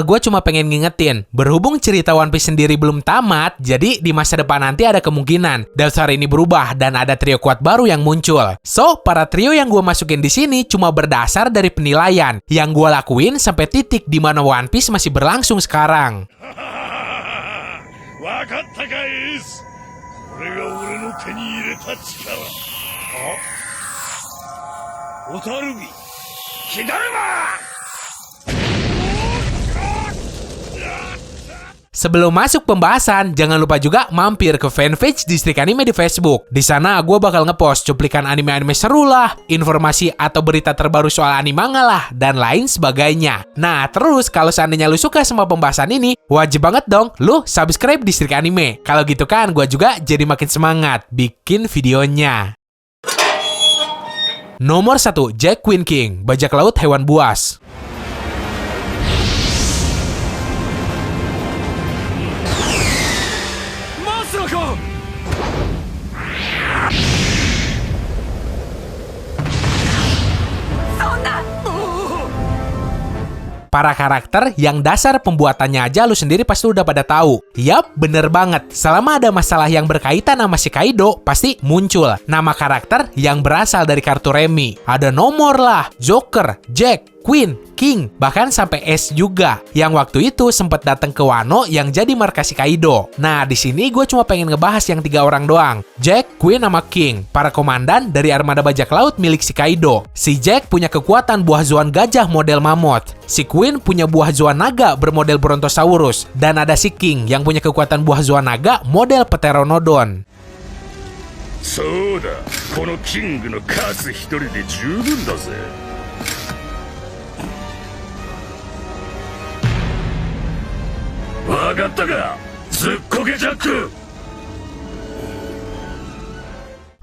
Gue cuma pengen ngingetin, berhubung cerita One Piece sendiri belum tamat, jadi di masa depan nanti ada kemungkinan dasar ini berubah dan ada trio kuat baru yang muncul. So, para trio yang gue masukin di sini cuma berdasar dari penilaian yang gue lakuin sampai titik di mana One Piece masih berlangsung sekarang. Wakatta guys. これが俺の手に入れた力。オタルビ、火だるま。 Sebelum masuk pembahasan, jangan lupa juga mampir ke fanpage Distrik Anime di Facebook. Di sana gue bakal ngepost cuplikan anime-anime seru lah, informasi atau berita terbaru soal anime manga lah, dan lain sebagainya. Nah, terus kalau seandainya lu suka sama pembahasan ini, wajib banget dong lu subscribe Distrik Anime. Kalau gitu kan, gue juga jadi makin semangat bikin videonya. Nomor 1, Jack Queen King, bajak laut hewan buas. Para karakter yang dasar pembuatannya aja lu sendiri pasti udah pada tahu. Yap, bener banget. Selama ada masalah yang berkaitan sama si Kaido, pasti muncul nama karakter yang berasal dari kartu remi. Ada nomor lah, Joker, Jack, Queen, King, bahkan sampai S juga, yang waktu itu sempat datang ke Wano yang jadi markas si Kaido. Nah, di sini gue cuma pengen ngebahas yang 3 orang doang. Jack, Queen, sama King, para komandan dari armada bajak laut milik si Kaido. Si Jack punya kekuatan buah zuan gajah model mammoth. Si Queen punya buah zuan naga bermodel Brontosaurus. Dan ada si King yang punya kekuatan buah zuan naga model Pteranodon. そうだ、このキングの数一人で十分だぜ。わかったか、ずっこけジャック。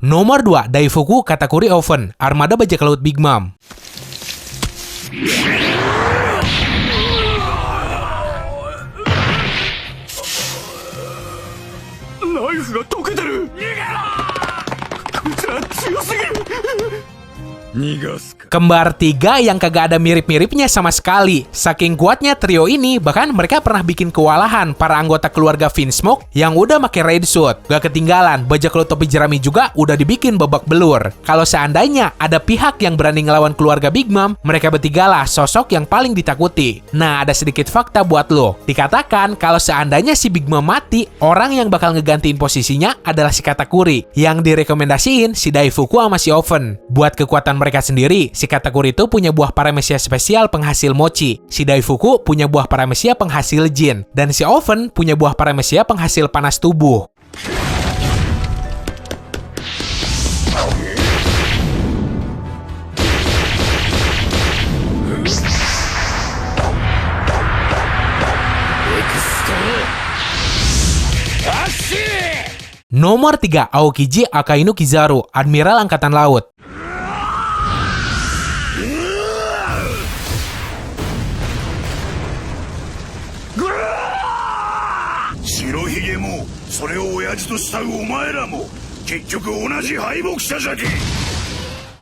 Nomor 2, Daifuku Katakuri Oven, armada bajak laut Big Mom. Kembar 3 yang kagak ada mirip-miripnya sama sekali. Saking kuatnya trio ini, bahkan mereka pernah bikin kewalahan para anggota keluarga Vinsmoke yang udah pakai raid suit. Gak ketinggalan, bajak laut topi jerami juga udah dibikin babak belur. Kalau seandainya ada pihak yang berani ngelawan keluarga Big Mom, mereka bertigalah sosok yang paling ditakuti. Nah, ada sedikit fakta buat lo. Dikatakan kalau seandainya si Big Mom mati, orang yang bakal ngegantiin posisinya adalah si Katakuri, yang direkomendasiin si Daifuku sama si Oven. Buat kekuatan mereka sendiri, si Katakuri itu punya buah paramecia spesial penghasil mochi, si Daifuku punya buah paramecia penghasil jin, dan si Oven punya buah paramecia penghasil panas tubuh. Nomor 3, Aokiji Akainu Kizaru, Admiral Angkatan Laut.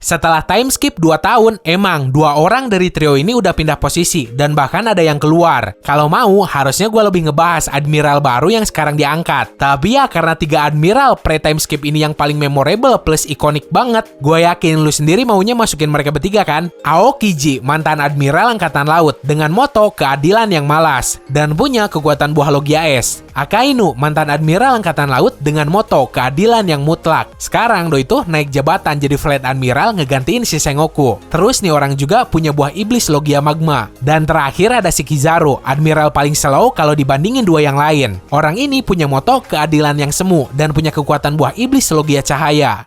Setelah time skip 2 tahun, emang 2 orang dari trio ini udah pindah posisi dan bahkan ada yang keluar. Kalau mau, harusnya gue lebih ngebahas admiral baru yang sekarang diangkat. Tapi ya karena 3 admiral pre-time skip ini yang paling memorable plus ikonik banget, gue yakin lu sendiri maunya masukin mereka bertiga kan? Aokiji, mantan admiral angkatan laut dengan moto keadilan yang malas dan punya kekuatan buah Logia S. Akainu, mantan admiral angkatan laut dengan moto keadilan yang mutlak. Sekarang do itu naik jabatan jadi flight admiral ngegantiin si Sengoku. Terus nih orang juga punya buah iblis Logia Magma. Dan terakhir ada si Kizaru, admiral paling slow kalau dibandingin 2 yang lain. Orang ini punya moto keadilan yang semu dan punya kekuatan buah iblis Logia Cahaya.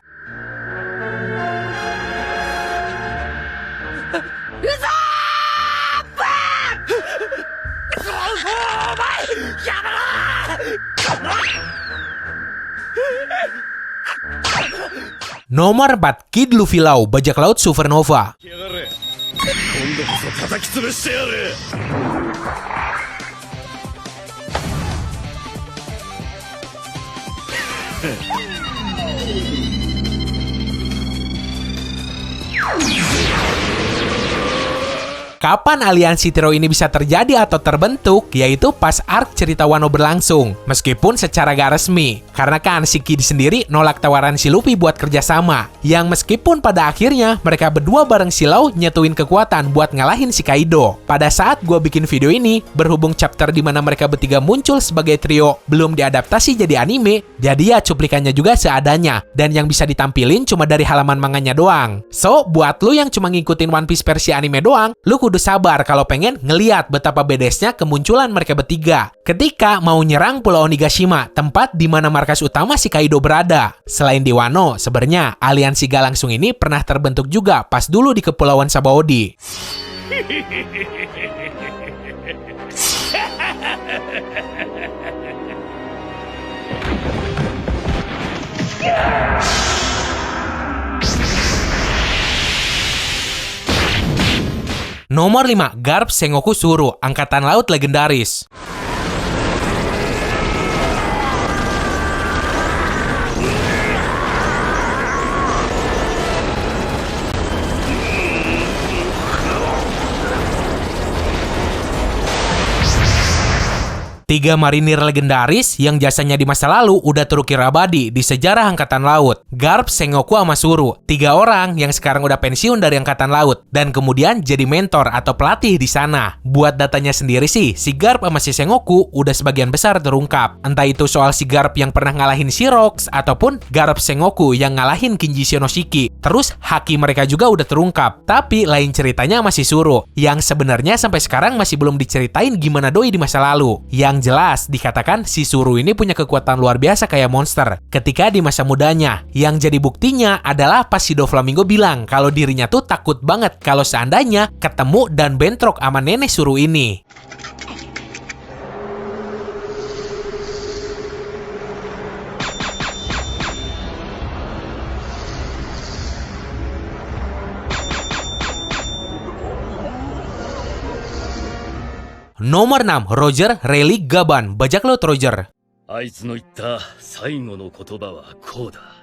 Nomor 4, Kid Luffy Law, bajak laut Supernova. Kapan aliansi trio ini bisa terjadi atau terbentuk? Yaitu pas arc cerita Wano berlangsung, meskipun secara gak resmi. Karena kan si Kid sendiri nolak tawaran si Luffy buat kerjasama. Yang meskipun pada akhirnya mereka berdua bareng si Law nyetuin kekuatan buat ngalahin si Kaido. Pada saat gue bikin video ini, berhubung chapter di mana mereka bertiga muncul sebagai trio belum diadaptasi jadi anime, jadi ya cuplikannya juga seadanya, dan yang bisa ditampilin cuma dari halaman manganya doang. So, buat lu yang cuma ngikutin One Piece versi anime doang, lu kudu sabar kalau pengen ngeliat betapa bedesnya kemunculan mereka bertiga ketika mau nyerang Pulau Onigashima, tempat di mana markas utama si Kaido berada. Selain di Wano, sebenarnya aliansi gak langsung ini pernah terbentuk juga pas dulu di Kepulauan Sabaody. Nomor 5, Garp Sengoku Zoro, Angkatan Laut Legendaris. Tiga marinir legendaris yang jasanya di masa lalu udah terukir abadi di sejarah Angkatan Laut. Garp, Sengoku, sama Zoro. 3 orang yang sekarang udah pensiun dari Angkatan Laut dan kemudian jadi mentor atau pelatih di sana. Buat datanya sendiri sih, si Garp sama si Sengoku udah sebagian besar terungkap. Entah itu soal si Garp yang pernah ngalahin si Rocks ataupun Garp Sengoku yang ngalahin Kinji Shinoshiki. Terus haki mereka juga udah terungkap. Tapi lain ceritanya sama si Zoro yang sebenarnya sampai sekarang masih belum diceritain gimana doi di masa lalu. Yang jelas dikatakan si Zoro ini punya kekuatan luar biasa kayak monster ketika di masa mudanya. Yang jadi buktinya adalah pas si Doflamingo bilang kalau dirinya tuh takut banget kalau seandainya ketemu dan bentrok sama nenek Zoro ini. Nomor 6, Roger Rayleigh Gaban, Bajak Laut Roger. あいつの言った最後の言葉はこうだ。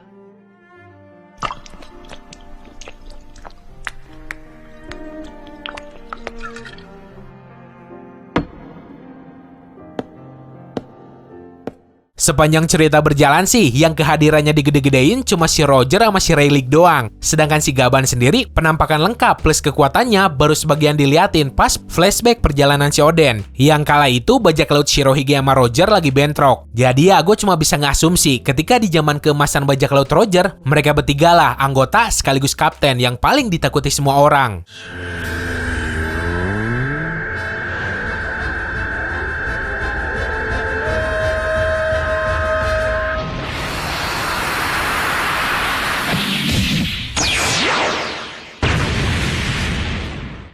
Sepanjang cerita berjalan sih, yang kehadirannya digede-gedein cuma si Roger sama si Rayleigh doang. Sedangkan si Gaban sendiri penampakan lengkap plus kekuatannya baru sebagian diliatin pas flashback perjalanan si Oden. Yang kala itu bajak laut Shirohige sama Roger lagi bentrok. Jadi ya gue cuma bisa ngasumsi ketika di zaman keemasan bajak laut Roger, mereka bertiga lah anggota sekaligus kapten yang paling ditakuti semua orang.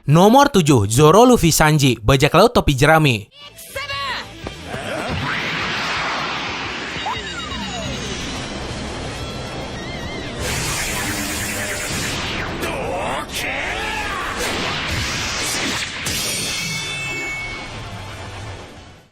Nomor 7, Zoro Luffy Sanji, Bajak Laut Topi Jerami.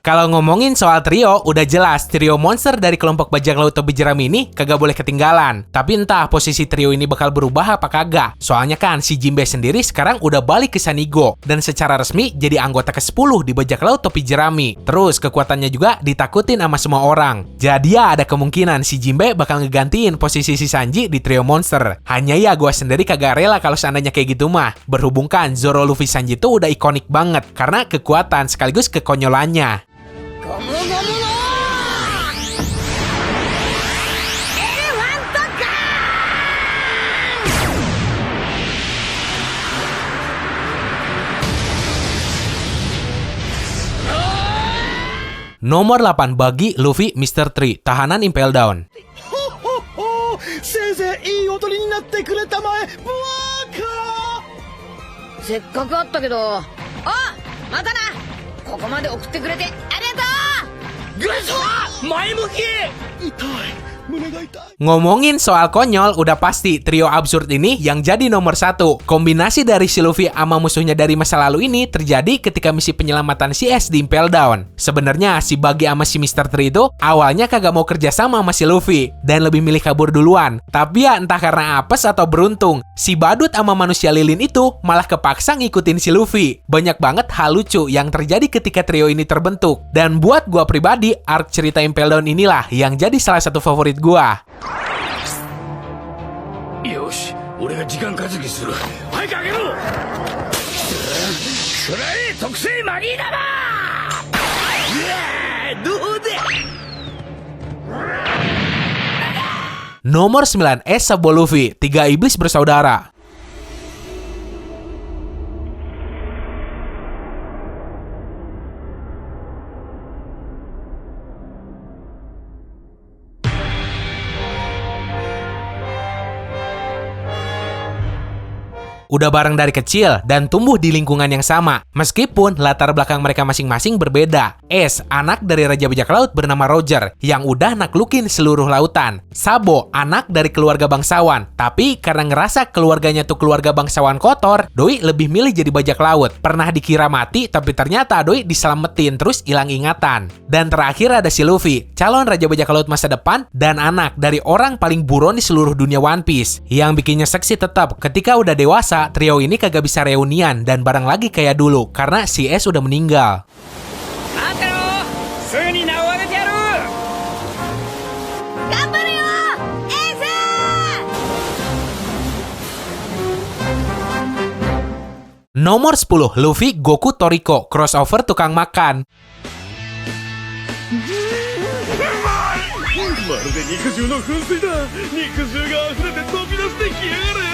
Kalau ngomongin soal trio, udah jelas trio monster dari kelompok bajak laut topi jerami ini kagak boleh ketinggalan. Tapi entah posisi trio ini bakal berubah apa kagak. Soalnya kan si Jinbe sendiri sekarang udah balik ke Sanigo dan secara resmi jadi anggota ke-10 di bajak laut topi jerami. Terus kekuatannya juga ditakutin sama semua orang. Jadi ya ada kemungkinan si Jinbe bakal ngegantiin posisi si Sanji di trio monster. Hanya ya gua sendiri kagak rela kalau seandainya kayak gitu mah. Berhubung kan Zoro Luffy Sanji tuh udah ikonik banget karena kekuatan sekaligus kekonyolannya. Nomor 8, Buggy, Luffy, Mr. Tree, Tahanan Impel Down. せいぜいいい踊りになってくれたまえブワーカー。せっかくあったけど、あ、またな。ここまで送ってくれてありがとう。グレソー前向き。痛い。胸が痛い。 Ngomongin soal konyol, udah pasti trio absurd ini yang jadi nomor satu. Kombinasi dari si Luffy sama musuhnya dari masa lalu ini terjadi ketika misi penyelamatan si Ace di Impel Down. Sebenarnya si Buggy sama si Mr. Tree itu awalnya kagak mau kerja sama si Luffy dan lebih milih kabur duluan. Tapi ya entah karena apes atau beruntung, si Badut sama manusia lilin itu malah kepaksa ngikutin si Luffy. Banyak banget hal lucu yang terjadi ketika trio ini terbentuk. Dan buat gua pribadi, arc cerita Impel Down inilah yang jadi salah satu favorit gua. よし、俺が時間稼ぎする。早く上げろ。くらえ、特製マギー玉。どうだ。 Nomor 9, Ace Sabo Luffy, 3 iblis bersaudara. Udah bareng dari kecil dan tumbuh di lingkungan yang sama. Meskipun latar belakang mereka masing-masing berbeda. Ace, anak dari Raja Bajak Laut bernama Roger, yang udah naklukin seluruh lautan. Sabo, anak dari keluarga bangsawan. Tapi karena ngerasa keluarganya tuh keluarga bangsawan kotor, Doi lebih milih jadi bajak laut. Pernah dikira mati, tapi ternyata Doi diselamatin terus hilang ingatan. Dan terakhir ada si Luffy, calon Raja Bajak Laut masa depan dan anak dari orang paling buron di seluruh dunia One Piece. Yang bikinnya seksi tetap, ketika udah dewasa, trio ini kagak bisa reunian dan bareng lagi kayak dulu karena si Ace udah meninggal. Nomor 10, Luffy Goku Toriko, crossover tukang makan. まるで肉汁の噴水だ。肉汁が溢れて飛び出してきやがる。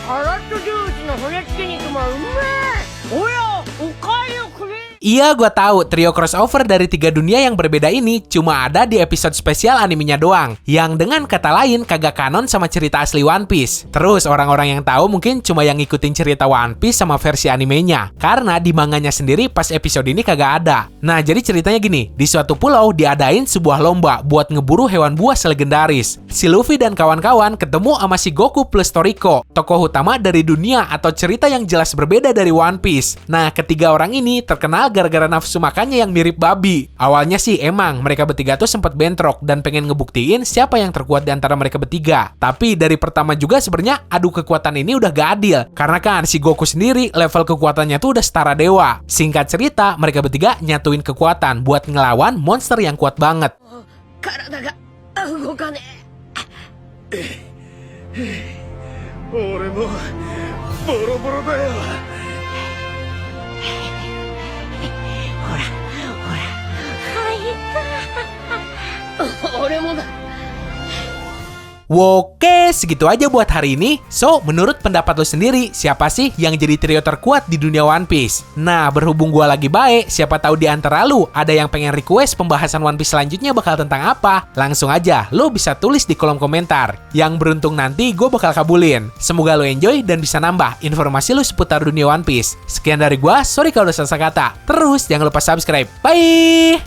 カラッとジュースの骨付き肉もうめえ。おや、おかゆくれ。 Iya, gua tahu trio crossover dari 3 dunia yang berbeda ini cuma ada di episode spesial animenya doang, yang dengan kata lain kagak kanon sama cerita asli One Piece. Terus orang-orang yang tahu mungkin cuma yang ngikutin cerita One Piece sama versi animenya, karena di manganya sendiri pas episode ini kagak ada. Nah, jadi ceritanya gini, di suatu pulau diadain sebuah lomba buat ngeburu hewan buas legendaris. Si Luffy dan kawan-kawan ketemu sama si Goku plus Toriko, tokoh utama dari dunia atau cerita yang jelas berbeda dari One Piece. Nah, ketiga orang ini terkenal gara-gara nafsu makannya yang mirip babi. Awalnya sih emang mereka bertiga tuh sempat bentrok dan pengen ngebuktiin siapa yang terkuat di antara mereka bertiga. Tapi dari pertama juga sebenarnya adu kekuatan ini udah gak adil. Karena kan si Goku sendiri level kekuatannya tuh udah setara dewa. Singkat cerita, mereka bertiga nyatuin kekuatan buat ngelawan monster yang kuat banget. 体が動かねえ。俺もボロボロだよ。俺もだ。 Oke, segitu aja buat hari ini. So, menurut pendapat lo sendiri, siapa sih yang jadi trio terkuat di dunia One Piece? Nah, berhubung gua lagi baik, siapa tahu di antara lu ada yang pengen request pembahasan One Piece selanjutnya bakal tentang apa? Langsung aja, lo bisa tulis di kolom komentar. Yang beruntung nanti gue bakal kabulin. Semoga lo enjoy dan bisa nambah informasi lo seputar dunia One Piece. Sekian dari gua, sorry kalau udah salah kata. Terus, jangan lupa subscribe. Bye!